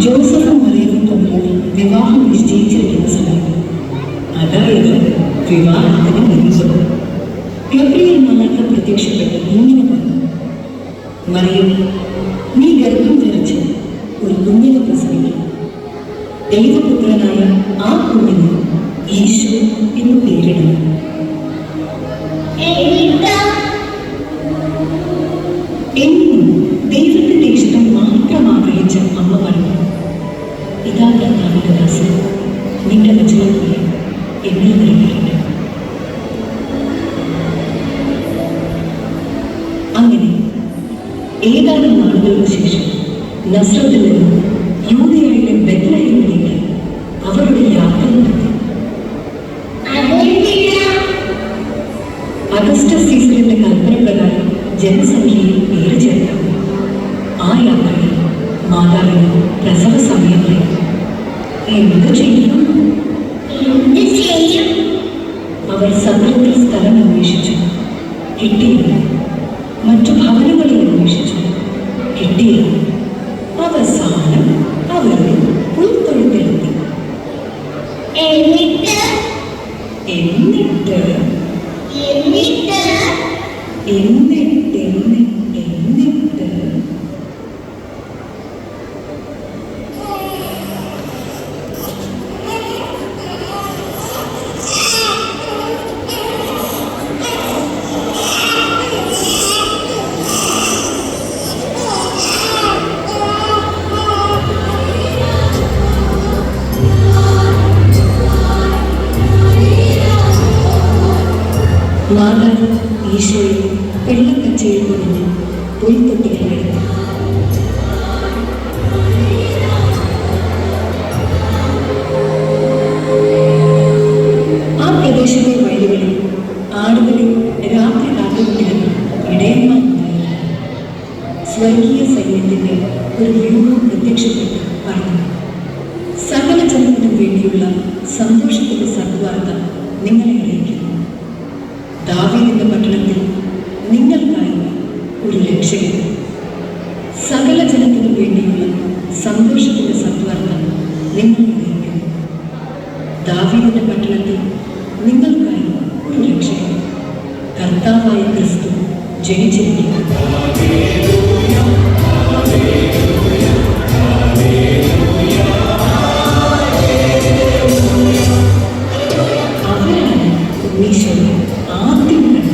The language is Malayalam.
ജോസഫും മറിയവും തമ്മിൽ വിവാഹം നിശ്ചയിച്ചിരിക്കുന്ന സമയം, അതായത് വിവാഹത്തിന് മുൻപ് ഗബ്രിയേൽ മാലാഖ പ്രത്യക്ഷപ്പെട്ട് ഇങ്ങനെ പറഞ്ഞു: മറിയം, നീ ഗർഭം ധരിച്ച് ഒരു കുഞ്ഞിനെ പ്രസവിക്കും. ദൈവപുത്രനായ ആ കുഞ്ഞിന് ഈശോ എന്ന് പേരിടണം. എന്നും ദൈവത്തിന്റെ ഇഷ്ടം മാത്രം ആഗ്രഹിച്ച അമ്മ പറഞ്ഞു: ഇതാ കർത്താവിന്റെ ദാസൻ, നിന്റെ വചനം പോലെ എന്നിൽ നിറവേറട്ടെ. അങ്ങനെ ഏതാനും നാളുകൾക്ക് ശേഷം നസ്രത്തിൽ നിന്ന് യൂദയായിലെ ബെത്ലഹേമിലേക്ക് അവരുടെ യാത്ര നടത്തി. അഗസ്റ്റസ് സീസറിന്റെ കൽപ്പന പ്രകാരം ജനസംഖ്യയിൽ പേര് ചേർത്ത ആ യാത്രയിൽ മാതാവിന് പ്രസവ സമയമായി. എന്ത് ചെയ്യും? അവർ സത്രത്തിൽ സ്ഥലം അന്വേഷിച്ചു, കിട്ടിയില്ല. മറ്റു ഭവനങ്ങളിൽ അന്വേഷിച്ചു, കിട്ടിയില്ല. അവസാനം അവരുടെ പുൽത്തൊഴുത്തിലെത്തി. എന്നിട്ട് മാതാവ് ഈശോയെ വെള്ളക്കച്ചയിൽ കുഞ്ഞ് പുൽത്തൊട്ടിയിലെടുത്തു. ആ പ്രദേശത്തെ വഴികളിൽ ആടുകളെ രാത്രി കാത്തുകൊണ്ടിരുന്ന ഇടയന്മാരുണ്ടായിരുന്നു. സ്വർഗീയ സൈന്യത്തിന്റെ ഒരു വ്യൂഹം പ്രത്യക്ഷപ്പെട്ട് പറഞ്ഞു: സകല ജനത്തിനും വേണ്ടിയുള്ള സന്തോഷത്തിന്റെ സദ്വാർത്ത നിങ്ങളെ അറിയിക്കുന്നു. ദാവീദിന്റെ പട്ടണത്തിൽ നിങ്ങൾക്കായി ഒരു രക്ഷകൻ. സകല ജനത്തിനു വേണ്ടിയുള്ള സന്തോഷത്തിന്റെ സദ്വാർത്ത നിങ്ങൾ അറിയിക്കുന്നു. ദാവീദിന്റെ പട്ടണത്തിൽ നിങ്ങൾക്കായി ഒരു രക്ഷകൻ, കർത്താവായ ക്രിസ്തു ജനിച്ചിരിക്കുന്നു. അവരാണ് ഉണ്ണീശ്വരൻ.